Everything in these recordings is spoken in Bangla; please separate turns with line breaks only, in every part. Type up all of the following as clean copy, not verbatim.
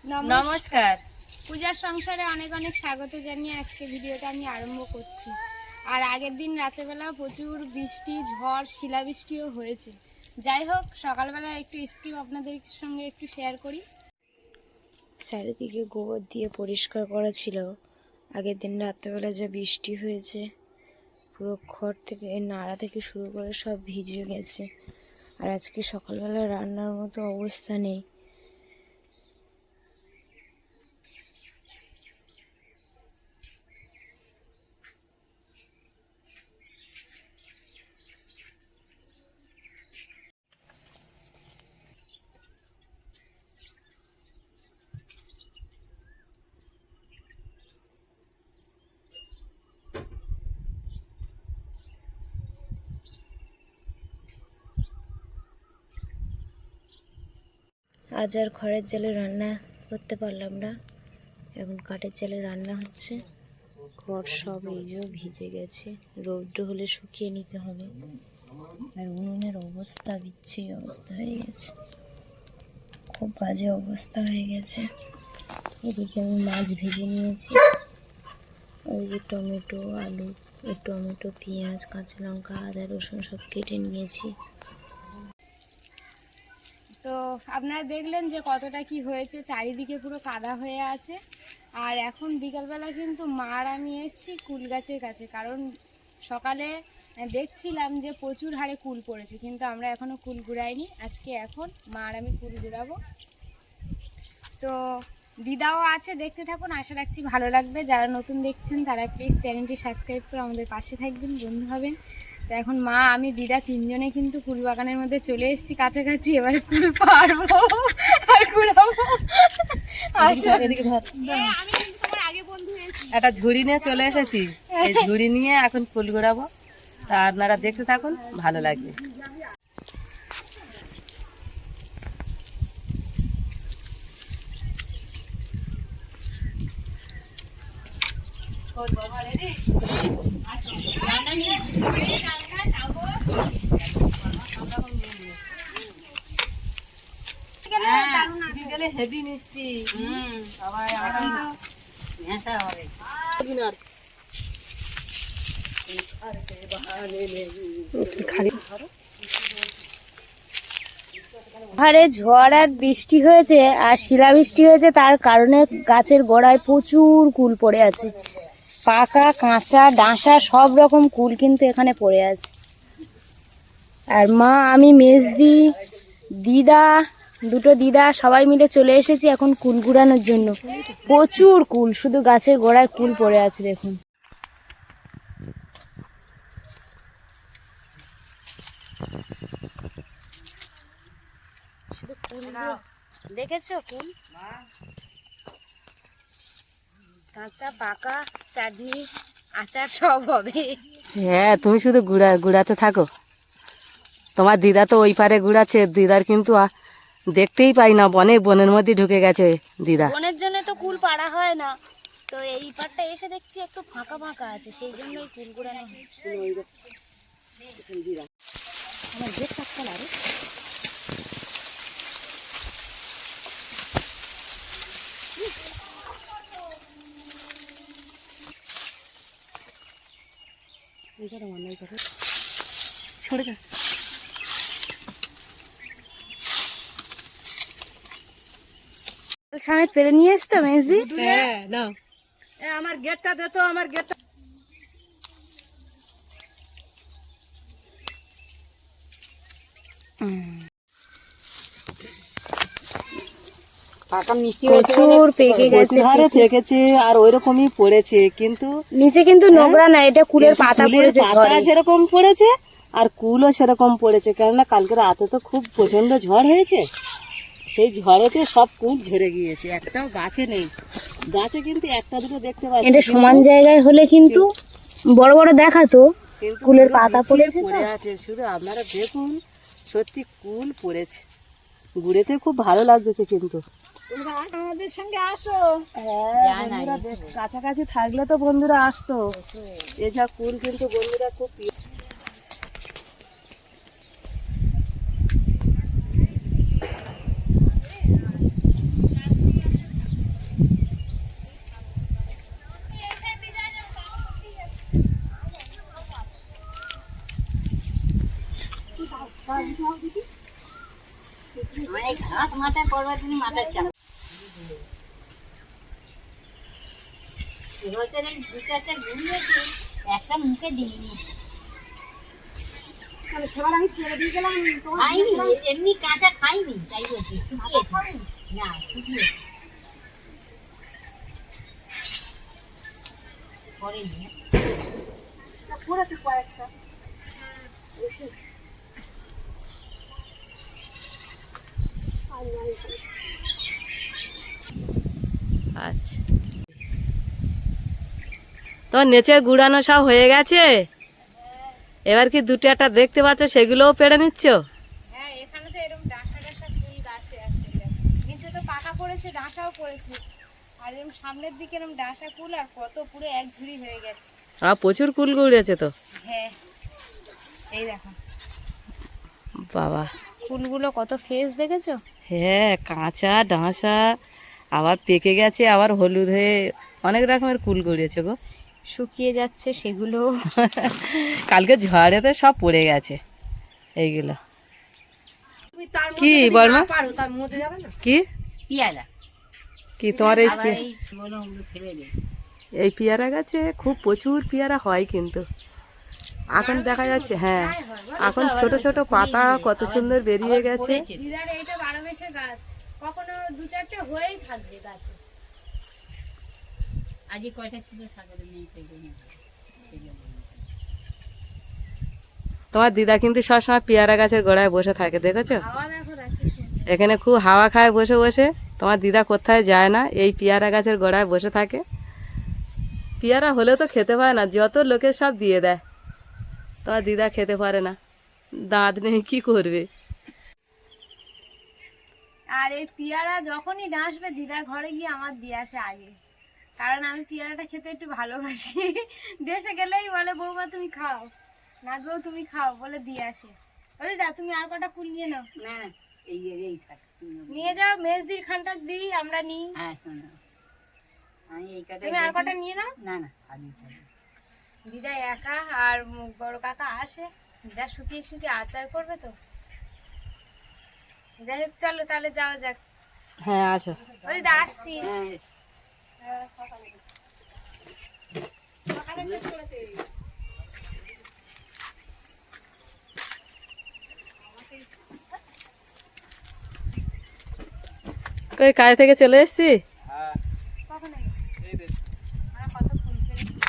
নমস্কার।
পূজার সংসারে অনেক অনেক স্বাগত জানিয়ে আজকে ভিডিওটা আমি আরম্ভ করছি। আর আগের দিন রাতেবেলা প্রচুর বৃষ্টি, ঝড়, শিলাবৃষ্টিও হয়েছে। যাই হোক, সকালবেলা একটু স্কিপ আপনাদের সঙ্গে একটু শেয়ার করি।
চারিদিকে গোবর দিয়ে পরিষ্কার করা ছিল। আগের দিন রাত্রেবেলা যা বৃষ্টি হয়েছে, পুরো খড় থেকে নাড়া থেকে শুরু করে সব ভিজে গেছে। আর আজকে সকালবেলা রান্নার মতো অবস্থা নেই। আজ আর খড়ের জালে রান্না করতে পারলাম না, এখন কাঠের জালে রান্না হচ্ছে। খড় সব এই যে ভিজে গেছে, রৌদ্র হলে শুকিয়ে নিতে হবে। আর উনুনের অবস্থা বিচ্ছিরি অবস্থা হয়ে গেছে, খুব বাজে অবস্থা হয়ে গেছে। এদিকে আমি মাছ ভেজে নিয়েছি, ওইদিকে টমেটো, আলু, টমেটো, পেঁয়াজ, কাঁচা লঙ্কা, আদা, রসুন সব কেটে নিয়েছি।
তো আপনারা দেখলেন যে কতটা কি হয়েছে, চারিদিকে পুরো কাদা হয়ে আছে। আর এখন বিকালবেলা কিন্তু মা আর আমি এসেছি কুল গাছের কাছে, কারণ সকালে দেখছিলাম যে প্রচুর হারে কুল পড়েছে, কিন্তু আমরা এখনও কুল কুড়াইনি। এখন মা আর আমি কুল কুড়াবো। তো দিদাও আছে, দেখতে থাকুন, আশা রাখছি ভালো লাগবে। যারা নতুন দেখছেন তারা প্লিজ চ্যানেলটি সাবস্ক্রাইব করে আমাদের পাশে থাকবেন, বন্ধু হবেন। তো এখন মা, আমি, দিদা তিনজনে কিন্তু কুল বাগানের মধ্যে চলে এসেছি কাছাকাছি। এবারে কুল পারবো আর কুড়াবো।
একটা ঝুড়ি নিয়ে চলে এসেছি, এই ঝুড়ি নিয়ে এখন ফুল ঘোরাবো। তা আপনারা দেখতে থাকুন, ভালো লাগবে। হেভি মিষ্টি
পাহাড়ে ঝড় আর বৃষ্টি হয়েছে আর শিলাবৃষ্টি হয়েছে, তার কারণে গাছের গোড়ায় প্রচুর কুল পড়ে আছে। পাকা, কাঁচা, ডাঁসা সব রকম কুল কিন্তু এখানে পড়ে আছে। আর মা, আমি, মেজদি, দিদা, দুটো দিদা সবাই মিলে চলে এসেছি এখন কুল কুড়ানোর জন্য। প্রচুর কুল, শুধু গাছের গোড়ায় কুল পড়ে আছে দেখুন। দেখেছো কুল? কাঁচা, পাকা, চাটনি, আচার সব হবে।
হ্যাঁ, তুমি শুধু গুড়াতে থাকো। তোমার দিদা তো ওই পারে গুড়াচ্ছে, দিদার কিন্তু দেখতেই পাই না, বনের মধ্যে ঢুকে গেছে দিদা।
বনের জন্য তো কুল পাড়া হয় না, তো এই পাড়টা এসে দেখছি একটু ফাঁকা ফাঁকা আছে, সেই জন্যই কুল কুড়ানো হচ্ছে। আমার গেট কাটতে লাগে।
ছড়ে যা।
সমেত পেরে নিয়ে এসছো মেজদি?
হ্যাঁ, নাও। আমার গেটটা দে তো, আমার গেটটা।
প্রচুর পেকে গেছে,
পেকেছে আর ওইরকমই পড়েছে, কিন্তু
নিচে কিন্তু নোংরা না, এটা কুলের পাতা পড়েছে,
পাতা যেরকম পড়েছে আর কুলও সেরকম পড়েছে। কেননা কালকে রাতে তো খুব প্রচন্ড ঝড় হয়েছে, সেই ঝড়েতে সব কুল ঝরে গিয়েছে, একটাও গাছে নেই। গাছে কিন্তু একটা দুটো দেখতে পাচ্ছি।
এটা সমান জায়গায় হলে কিন্তু বড় বড় দেখাতো, কুলের পাতা পড়েছে
পড়ে আছে। শুধু আপনারা দেখুন, সত্যি কুল পড়েছে, ঘুরেতে খুব ভালো লাগতেছে। কিন্তু আমাদের সঙ্গে আসো, কাছাকাছি থাকলে তো বন্ধুরা আসতো। এসব কুল কিন্তু বন্ধুরা খুব
একটা মুখে দিইনি,
সেবার আমি ছেড়ে দিয়ে গেলাম,
খাইনি, এমনি কাঁচা খাইনি, তাই বলছি শুকিয়েছি না, শুকিয়েছি করেনি।
করেছে কয়েকটা।
আচ্ছা, তো নেচের গুড়ানো সব হয়ে গেছে, এবার কি দুটো একটা দেখতে পাচ্ছ সেগুলোও পেড়ে নিচ্ছ?
হ্যাঁ, এখানে তো এরকম ডাঁসা ডাঁসা ফুল গাছে আছে, নিচে তো পাকা পড়েছে, ডাঁসাও পড়েছে, আর এরকম সামনের দিকে এরকম ডাঁসা ফুল আর কত পুরো এক ঝুড়ি হয়ে গেছে।
প্রচুর কুল গুড়িয়েছে তো।
হ্যাঁ, এই দেখো
বাবা,
ফুলগুলো কত ফ্রেশ দেখেছো?
হ্যাঁ, কাঁচা ডাঁসা, আবার পেকে গেছে, আবার হলুদ হয়ে অনেক রকমের কুল গড়িয়েছে গো।
শুকিয়ে যাচ্ছে সেগুলো।
কালকে ঝড়েতে সব পড়ে গেছে এইগুলো। কি বলমা, কি
পিয়ারা
কি তোমার এই
আবার এই বলো ওগুলো ফেলে দে।
এই পেয়ারা গাছে খুব প্রচুর পেয়ারা হয় কিন্তু এখন দেখা যাচ্ছে। হ্যাঁ, এখন ছোট ছোট পাতা কত সুন্দর বেরিয়ে গেছে।
দিদার এইটা 12 মাসের গাছ, কখনো 2-4টে হয়েই থাকবে গাছে।
আজকে কয়টা ছিল সাগরে নেই, সেই জন্য
তোমার দিদা কিন্তু সবসময় পেয়ারা গাছের গোড়ায় বসে থাকে, দেখেছো?
হাওয়া দেখো রাখি সুন্দর।
এখানে খুব হাওয়া খায় বসে বসে। তোমার দিদা কোথায় যায় না, এই পেয়ারা গাছের গোড়ায় বসে থাকে। পেয়ারা হলে তো খেতে পারে না, যত লোকে সব দিয়ে দেয়, তোমার দিদা খেতে পারে না, দাঁত নেই, কি করবে?
আর এই পেয়ারা যখনই ডাঁসবে দিদার ঘরে গিয়ে আমার দিয়ে আসে আগে, কারণ আমি পেয়ারাটা খেতে একটু ভালোবাসি। দেশে গেলেই বলে বৌমা তুমি খাও, নাত বউ তুমি খাও বলে দিয়ে আসে। ও দিদা তুমি আর কটা কুল নিয়ে নাও।
না না, এই থাক,
নিয়ে যাও, মেজদির খানটা দিই, আমরা নিই।
হ্যাঁ শোনো, আমি এই কাটা
তুমি আর কটা নিয়ে নাও।
না না, আলু
দিদা একা আর বড় কাকা আসে, দিদা শুকিয়ে শুকিয়ে আচার করবে তো। যাই হোক, চলো তাহলে যাওয়া যাক।
হ্যাঁ, আসো।
ও দিদা আসছি।
হ্যাঁ।
সকালে শেষ করেছে।
কই কাজ থেকে চলে এসেছি।
কখন এলে? আমরা কত ফুল পেরেছি।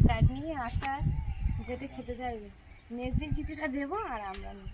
চাটনি, আচার, যেটা খেতে চাইবে। মেজদির কিছুটা দেবো আর আমরা নিই।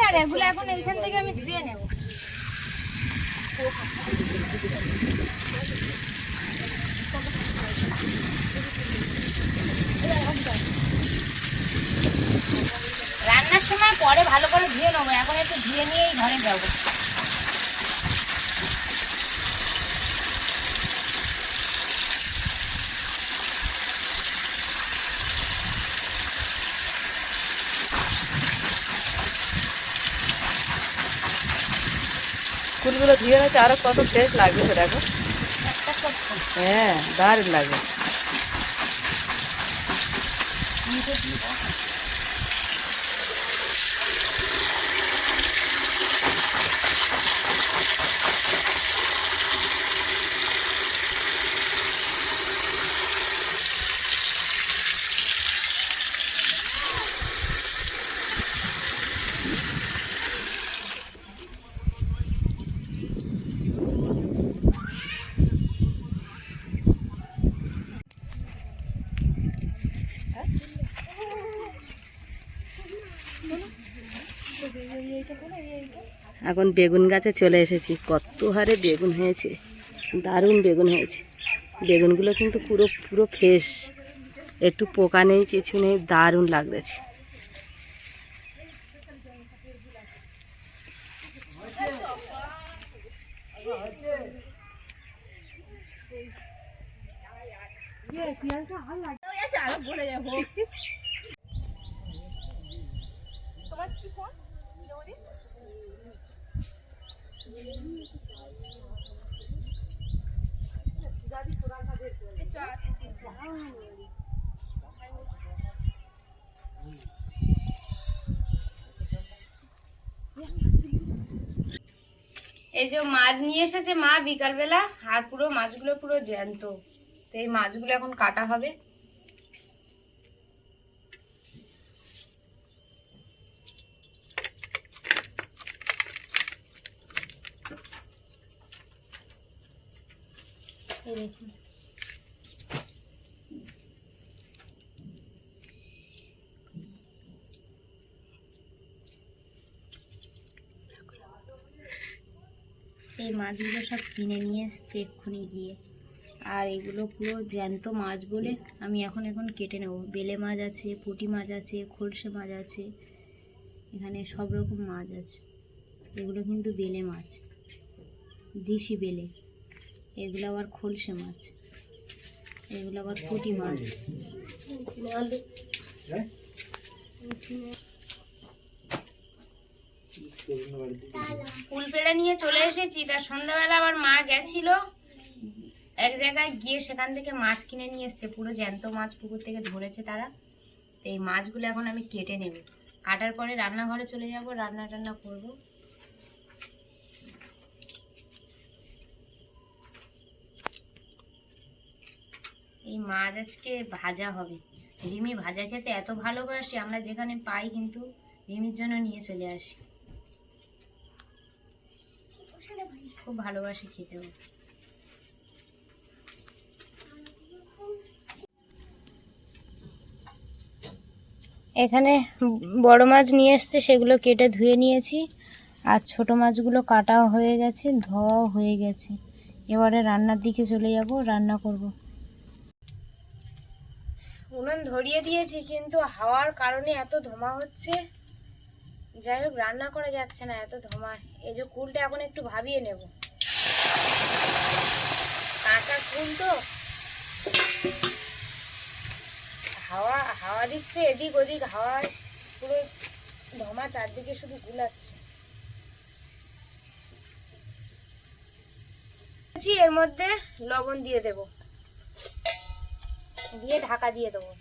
আর এগুলো এখন এইখান থেকে আমি ধুয়ে নেব। রান্নার সময় পরে ভালো করে ধুয়ে নেবো, এখন একটু ধুয়ে নিয়েই ঘরে যাবো।
ফুলগুলো ধুয়ে নিচ্ছে, আরো কত ফ্রেশ লাগবে তো দেখো।
একটা করছো
হ্যাঁ, দারুণ লাগবে। এখন বেগুন গাছে চলে এসেছি, কত হারে বেগুন হয়েছে, দারুণ বেগুন হয়েছে। বেগুনগুলো কিন্তু পুরো পুরো ফ্রেশ, একটু পোকা নেই, কিছু নেই, দারুণ লাগতেছে।
আরো বলে যাবো। তোমার কি ফোন? এই যে মাছ নিয়ে এসেছে মা বিকালবেলা, আর পুরো মাছগুলো পুরো জ্যান্ত। তো এই মাছগুলো এখন কাটা হবে। এই দেখুন, এই মাছগুলো সব কিনে নিয়ে এসছে এক্ষুনি গিয়ে। আর এগুলো পুরো জ্যান্ত মাছ বলে আমি এখন কেটে নেব। বেলে মাছ আছে, পুঁটি মাছ আছে, খলসে মাছ আছে, এখানে সব রকম মাছ আছে। এগুলো কিন্তু বেলে মাছ, দেশি বেলে। এগুলো আবার খলসে মাছ, এগুলো আবার পুঁটি মাছ। ফুল পেড়ে নিয়ে চলে এসেছি। তার সন্ধ্যাবেলা আবার মা গেছিল এক জায়গায়, গিয়ে সেখান থেকে মাছ কিনে নিয়ে এসছে, পুরো জ্যান্ত মাছ পুকুর থেকে ধরেছে তারা। তো এই মাছগুলো এখন আমি কেটে নেব, কাটার পরে রান্নাঘরে চলে যাব, রান্না টান্না করব। এই মাছ আজকে ভাজা হবে। রিমি ভাজা খেতে এত ভালোবাসি, আমরা যেখানে পাই কিন্তু রিমির জন্য নিয়ে চলে আসি। খুব ভালোবাসি খেতেও। এখানে বড় মাছ নিয়ে এসছে, সেগুলো কেটে ধুয়ে নিয়েছি। আর ছোট মাছগুলো কাটা হয়ে গেছে, ধোয়াও হয়ে গেছে। এবারে রান্নার দিকে চলে যাব, রান্না করব। উনুন ধরিয়ে দিয়েছি, কিন্তু হাওয়ার কারণে এত ধোঁয়া হচ্ছে, যাই হোক রান্না করা যাচ্ছে না এত ধোঁয়া। এই যে কুলটা এখন একটু ভাবিয়ে নেব, কাঁচা কুল তো, হাওয়া হাওয়া দিচ্ছে এদিক ওদিক, হাওয়ায় পুরো ধোঁয়া চারদিকে শুধু গুলাচ্ছে। এর মধ্যে লবণ দিয়ে দেব, দিয়ে ঢাকা দিয়ে দেবো।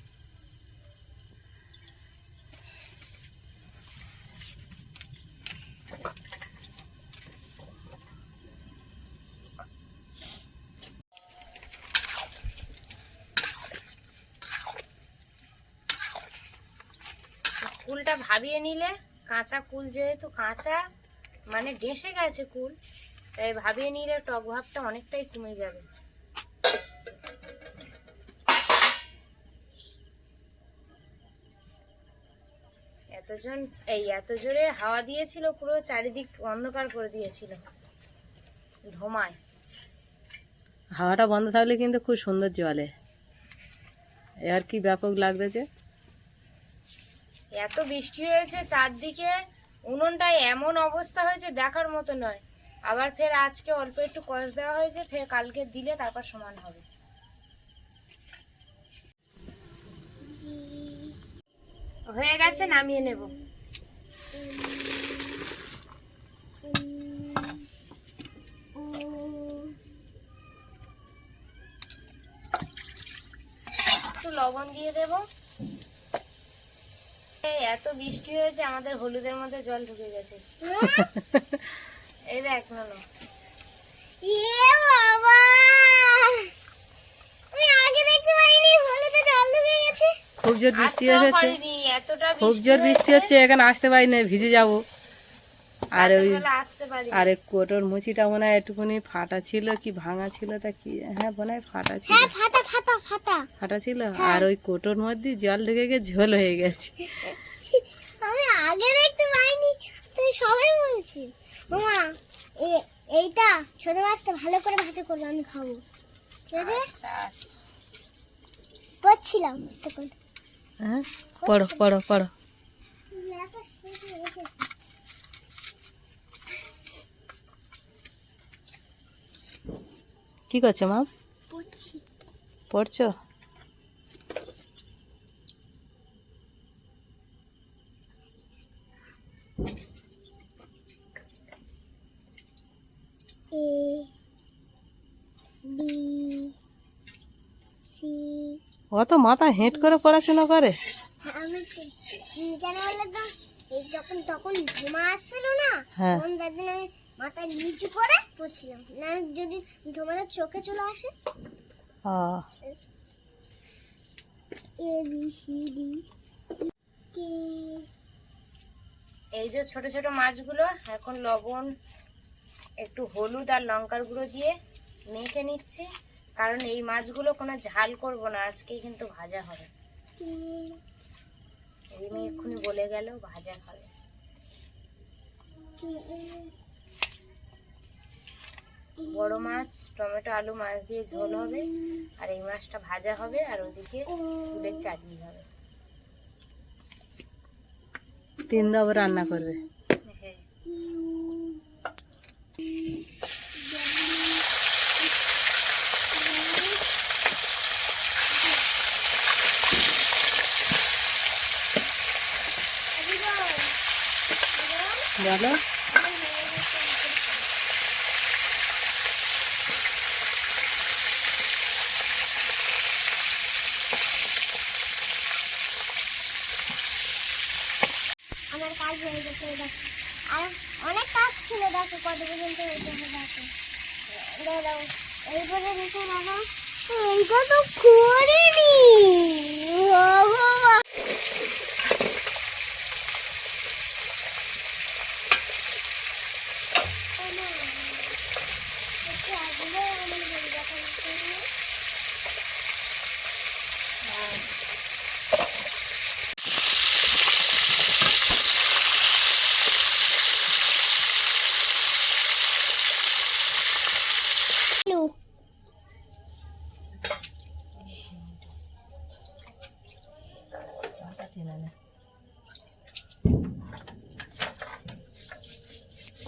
কুলটা ভাবিয়ে নিলে, কাঁচা কুল যেহেতু কাঁচা মানে ডেসে গেছে কুল, তাই ভাবিয়ে নিলে টক ভাবটা অনেকটাই কমে যাবে। এত জোরে হাওয়া দিয়েছিল, পুরো চারিদিক অন্ধকার করে দিয়েছিল ধোঁয়ায়।
হাওয়াটা বন্ধ থাকলে কিন্তু খুব সুন্দর জলে, আর কি ব্যাপক লাগতেছে।
এত বৃষ্টি হয়েছে চারদিকে, উনুনটায় এমন অবস্থা হয়েছে দেখার মতো নয়। আবার ফের আজকে অল্প একটু কষ দেওয়া হয়েছে, ফের কালকে দিলে তারপর সমান হবে। হয়ে গেছে, নামিয়ে নেব। একটু লবণ দিয়ে দেব। এত বৃষ্টি হয়েছে, আমাদের হলুদের মধ্যে জল ঢুকে গেছে। এই দেখ না,
খুব জোর বৃষ্টি হয়েছে, খুব জোর বৃষ্টি হচ্ছে, এখানে আসতে পারি না, ভিজে যাব। আর ওই আর কোটোর মুচিটা মনে হয় একটুখানি ফাটা ছিল কি ভাঙা ছিল, তা কি, হ্যাঁ মনে হয় ফাটা ছিল, ফাটা ছিল। আর ওই কোটোর মধ্যে জল ঢুকে গিয়ে ঝোল হয়ে গেছে।
আমি আগে দেখতে পাইনি, তুই সবাই বলছি মামা এইটা ছোট মাছটা ভালো করে ভাজা করবো, আমি খাবো, ঠিক আছে? পড়ছিলাম তখন।
হ্যাঁ, পড়ো পড়ো পড়ো। কি করছো মা? পড়ছো? অত মাথা হেঁট করে পড়াশোনা করে?
আমি কেন বলে তো এই যখন তখন ধোঁয়া আসছিল না,
হ্যাঁ।
তখন তার জন্য আমি মাথা নিচু করে পড়ছিলাম, না যদি তোমাদের চোখে চলে আসে। এ বি সি ডি কে।
এই যে ছোট ছোট মাছগুলো এখন লবণ, একটু হলুদ আর লঙ্কার গুঁড়ো দিয়ে মেখে নিচ্ছি, কারণ এই মাছগুলো কোনো ঝাল করব না, আজকেই কিন্তু ভাজা হবে। রিমি এক্ষুনি বলে গেল ভাজা খাবে। বড় মাছ টমেটো আলু মাছ দিয়ে ঝোল হবে, আর এই মাছটা ভাজা হবে, আর ওদিকে ফুলের চাটনি হবে।
3 দাবে রান্না করবে।
হ্যাঁ।
বলো।
আমার কাজ হয়ে গেছে, দেখো আর অনেক কাজ ছিল, দেখো কত পর্যন্ত হয়েছে। দেখো দেখো এইবারে দেখো দেখো, এইটা তো করিনি। ভগবান।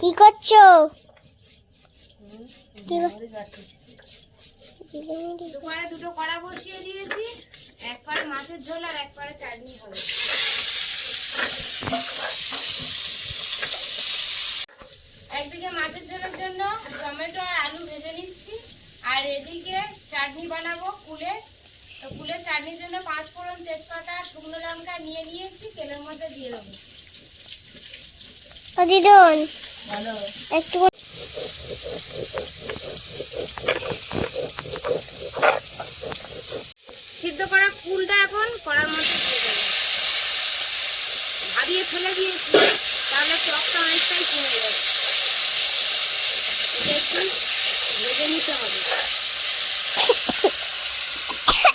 কি করছো?
দুপারে দুটো কড়া বসিয়ে দিয়েছি, এক পারে মাছের ঝোল আর এক পারে চাটনি হবে। একদিকে মাছের ঝোলের জন্য টমেটো আর আলু ভেজে নিচ্ছি, আর এদিকে চাটনি বানাবো কুলের। তো কুলের চাটনির জন্য 5 ফোড়ন, তেজপাতা, শুকনো লঙ্কা নিয়ে নিয়েছি, তেলের মধ্যে দিয়ে দেবো।
দিদন
ভালো
একটু
সিদ্ধ করা কুলটা এখন কড়ার মধ্যে দিয়ে দেবো। ভাবিয়ে ফেলে দিয়েছি, তাহলে টকটা অনেকটাই কমে যাবে। এটা একটু ভেজে নিতে হবে।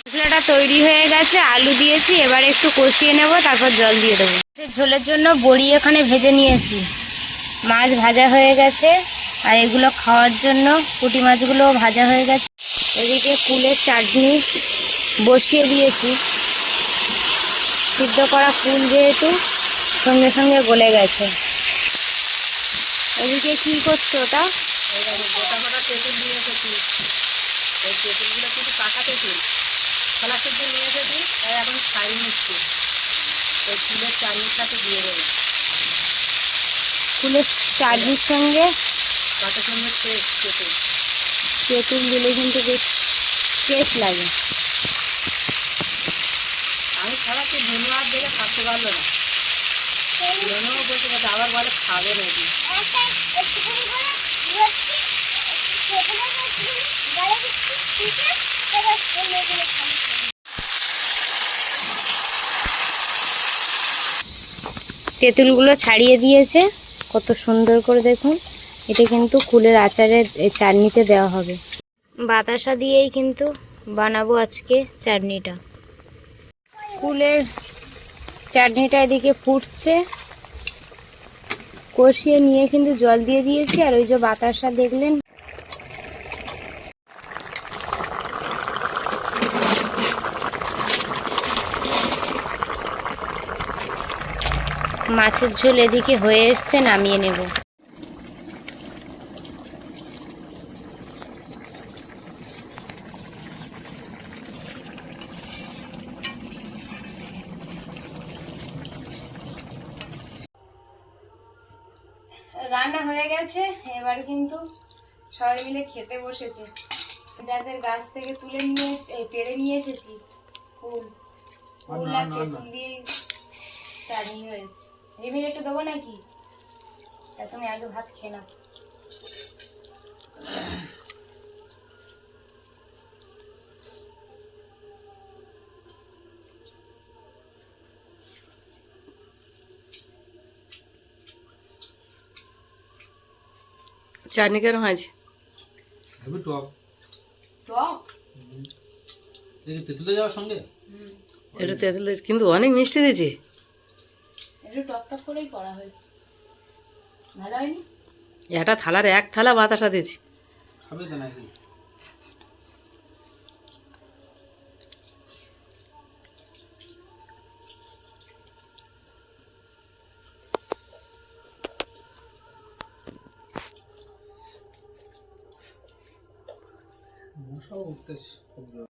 মশলাটা তৈরি হয়ে গেছে, আলু দিয়েছি, এবার একটু কষিয়ে নেব, তারপর জল দিয়ে দেবো। ঝোলের জন্য বড়ি এখানে ভেজে নিয়েছি, মাছ ভাজা হয়ে গেছে, আর এগুলো খাওয়ার জন্য পুঁটি মাছগুলো ভাজা হয়ে গেছে। এদিকে কুলের চাটনি বসিয়ে দিয়েছি, সিদ্ধ করা কুল যেহেতু সঙ্গে সঙ্গে গলে গেছে। এদিকে কি করছো ওটা?
গোটা গোটা তেঁতুল নিয়ে এসেছি, এই তেঁতুলগুলো কিন্তু পাকা তেঁতুল, খোলা তেঁতুল নিয়ে এসেছি, তাই এখন ছাড়িয়ে নিচ্ছি, এই ফুলের চাটনির সাথে দিয়ে দেবো।
কুলের চাটনির সঙ্গে
কত সুন্দর টেস্ট তেঁতুল।
তেঁতুল দিলে কিন্তু বেশ টেস্ট লাগে।
আমি খাওয়াচ্ছি, ধনু আর দেখে থাকতে পারলো না, ধনুও বসে গেছে, আবার বলে খাবে নাকি।
একটুখানি করে দিচ্ছি, টেবিলে গলে দিচ্ছি, ঠিক আছে? এবার অন্যগুলো খাবো।
তেঁতুলগুলো ছাড়িয়ে দিয়েছে, কত সুন্দর করে দেখুন। এটা কিন্তু কুলের আচারের চাটনিতে দেওয়া হবে। বাতাসা দিয়েই কিন্তু বানাবো আজকে চাটনিটা। কুলের চাটনিটা এদিকে ফুটছে, কষিয়ে নিয়ে কিন্তু জল দিয়ে দিয়েছি, আর ওই যে বাতাসা দেখলেন। মাছের ঝোল এদিকে হয়ে এসছে, নামিয়ে নেব। রান্না হয়ে গেছে, এবার কিন্তু সবাই মিলে খেতে বসেছে। যাদের গাছ থেকে তুলে নিয়ে পেড়ে নিয়ে এসেছি,
ফুল ফুল আর তেঁতুল দিয়ে চাটনি হয়েছে। রিমির একটু দেবো নাকি? তা তুমি আগে ভাত খেয়ে নাও।
চাটনি কেন হয়েছে?
টক
তেঁতুলে যাওয়ার সঙ্গে
এটা তেঁতুল কিন্তু অনেক মিষ্টি দিয়েছে।
একটু টক টক করেই করা হয়েছে, ভালো হয়নি?
একটা থালার এক থালা বাতাসা দিয়েছি।
খাবে তো নাকি? মশাও উঠতেছে।